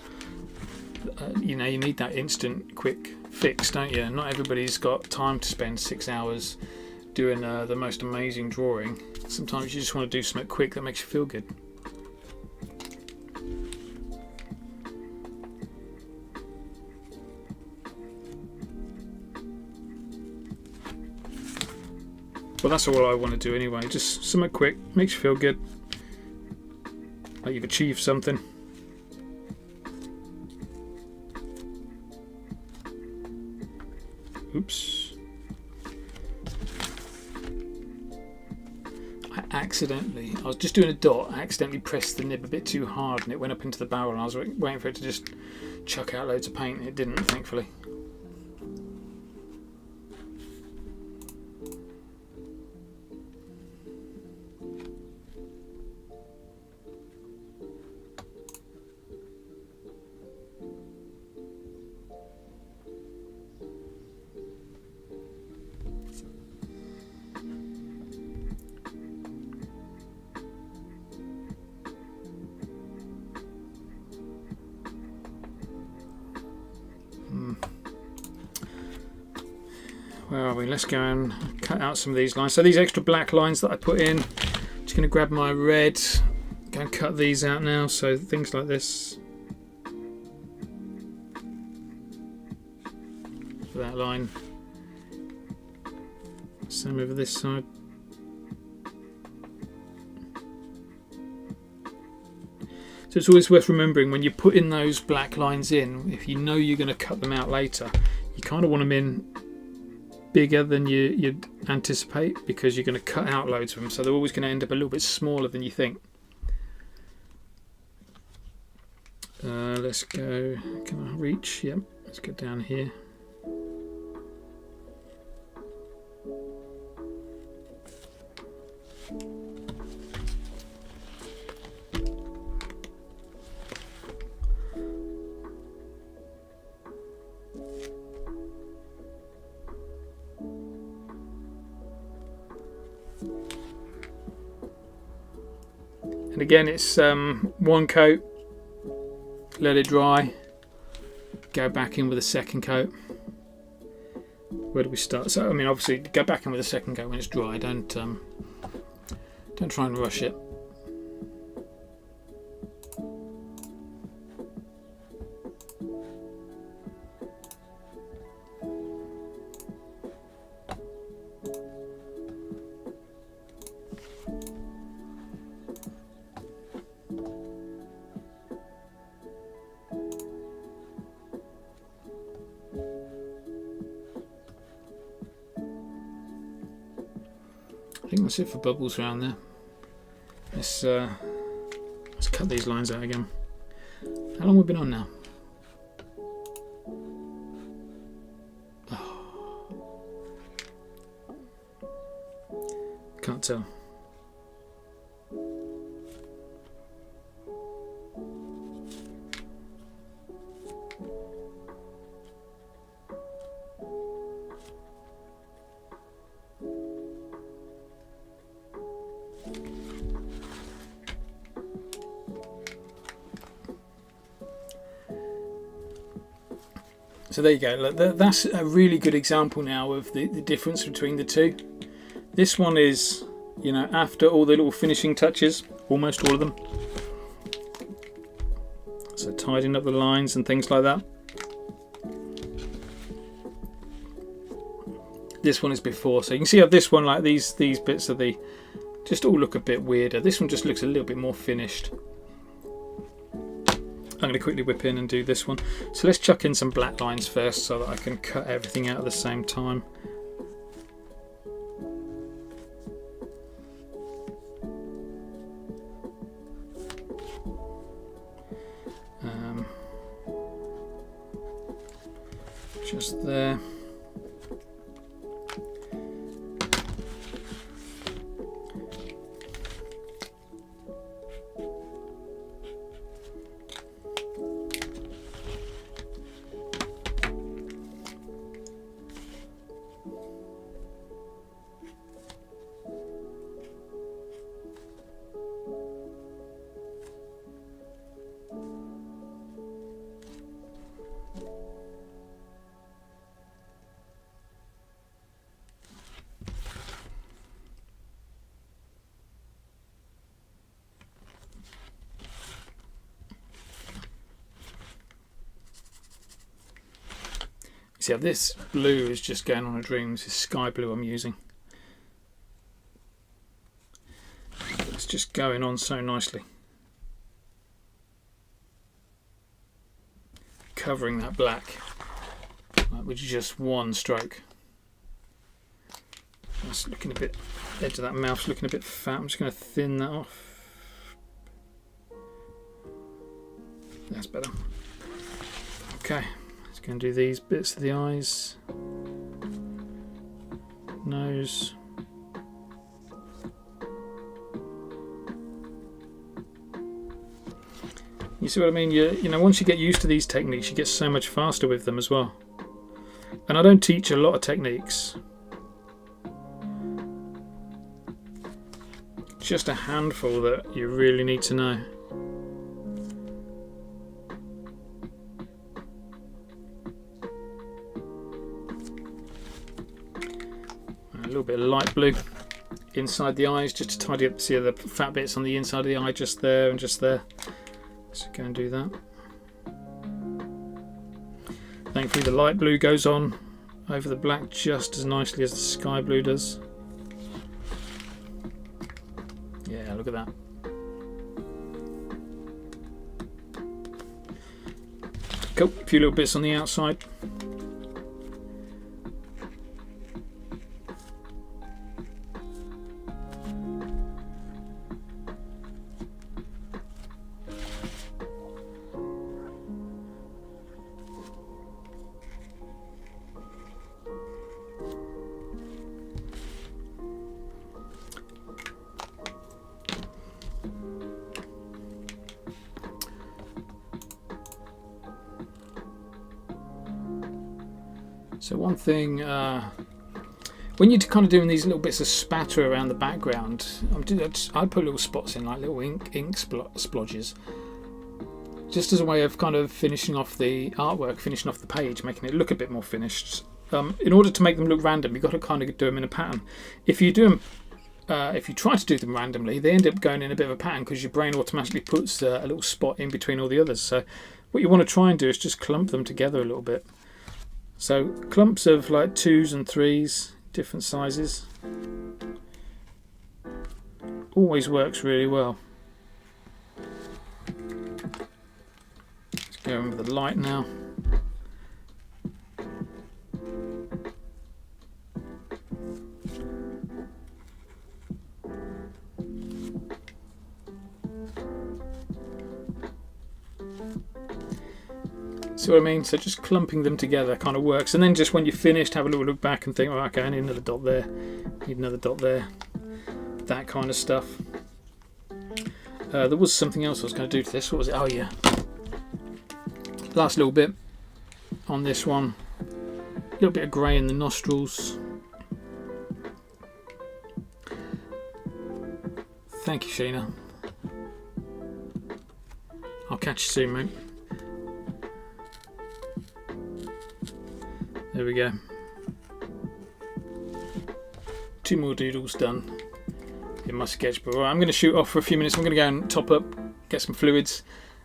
you know, you need that instant quick fix, don't you? Not everybody's got time to spend 6 hours doing the most amazing drawing. Sometimes you just want to do something quick that makes you feel good. Well, that's all I want to do anyway. Just something quick, makes you feel good, like you've achieved something. Oops. I was just doing a dot, I accidentally pressed the nib a bit too hard and it went up into the barrel, and I was waiting for it to just chuck out loads of paint, and it didn't, thankfully. Where are we? Let's go and cut out some of these lines. So these extra black lines that I put in, just going to grab my red, go and cut these out now. So things like this. For that line. Same over this side. So it's always worth remembering when you're putting those black lines in, if you know you're going to cut them out later, you kind of want them in bigger than you'd anticipate, because you're going to cut out loads of them, so they're always going to end up a little bit smaller than you think. Let's go, can I reach? Yep, let's go down here. And again, it's one coat, let it dry, go back in with a second coat. Where do we start? So I mean, obviously go back in with a second coat when it's dry. Don't try and rush it. I think that's it for bubbles around there. Let's cut these lines out again. How long have we been on now? Oh. Can't tell. So there you go. Look, that's a really good example now of the difference between the two. This one is, you know, after all the little finishing touches, almost all of them. So tidying up the lines and things like that. This one is before, so you can see how this one, like these bits of the, just all look a bit weirder. This one just looks a little bit more finished. I'm going to quickly whip in and do this one. So let's chuck in some black lines first so that I can cut everything out at the same time. Just there. See how this blue is just going on a dream. This is sky blue I'm using. It's just going on so nicely. Covering that black. Like with just one stroke. That's looking a bit, edge of that mouth's looking a bit fat. I'm just going to thin that off. That's better. Okay, just going to do these bits of the eyes, nose. You see what I mean? You know, once you get used to these techniques, you get so much faster with them as well. And I don't teach a lot of techniques. Just a handful that you really need to know. A little bit of light blue inside the eyes just to tidy up, see the fat bits on the inside of the eye, just there and just there. So go and do that. Thankfully the light blue goes on over the black just as nicely as the sky blue does. Yeah, look at that. Cool, a few little bits on the outside. So one thing, when you're kind of doing these little bits of spatter around the background, I put little spots in, like little ink splodges, just as a way of kind of finishing off the artwork, finishing off the page, making it look a bit more finished. In order to make them look random, you've got to kind of do them in a pattern. If you do them, if you try to do them randomly, they end up going in a bit of a pattern because your brain automatically puts a little spot in between all the others. So what you want to try and do is just clump them together a little bit. So clumps of like 2s and 3s, different sizes, always works really well. Let's go in with the light now. See what I mean? So just clumping them together kind of works, and then just when you're finished, have a little look back and think, oh, okay, I need another dot there, need another dot there, that kind of stuff. There was something else I was going to do to this. What was it? Oh yeah, last little bit on this one, a little bit of grey in the nostrils. Thank you, Sheena. I'll catch you soon, mate. There we go. 2 more doodles done in my sketchbook. Right, I'm going to shoot off for a few minutes. I'm going to go and top up, get some fluids,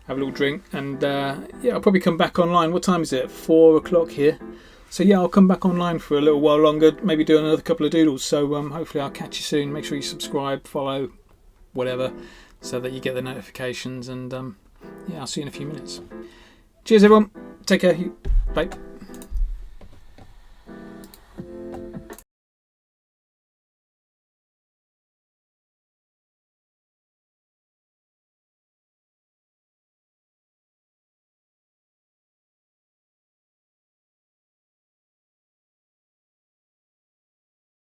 have a little drink, and yeah, I'll probably come back online. What time is it? 4 o'clock here. So yeah, I'll come back online for a little while longer, maybe do another couple of doodles. So hopefully I'll catch you soon. Make sure you subscribe, follow, whatever, so that you get the notifications. And yeah, I'll see you in a few minutes. Cheers, everyone. Take care. Bye.